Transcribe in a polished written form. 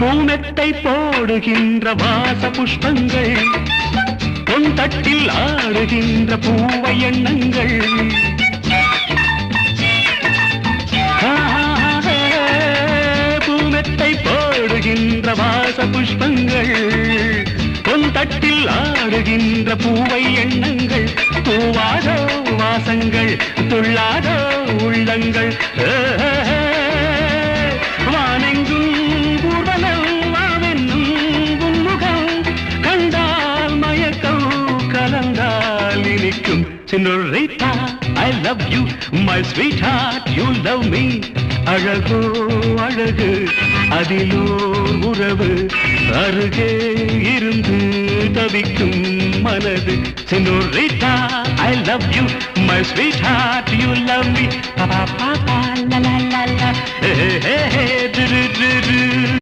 பூமெத்தை போடுகின்ற வாச புஷ்பங்கள் பொன் தட்டில் ஆடுகின்ற பூவை எண்ணங்கள் பூமெத்தை போடுகின்ற வாச புஷ்பங்கள் பொன் தட்டில் ஆடுகின்ற பூவை எண்ணங்கள் பூவாதோ வாசங்கள் துள்ளாதோ உள்ளங்கள் வானெங்கும் ஊர்வலம் வாவென்னும் உன்முகம் கண்டால் மயக்கம் கலந்தால் இனிக்கும் Senorita, I love you, my sweetheart, you love me. அழகோ அழகு அதிலோர் உறவு அருகே இருந்து தவிக்கும் மனது Senorita, I love you, my sweetheart, you love me. Pa pa pa pa la la la la. Hey hey hey.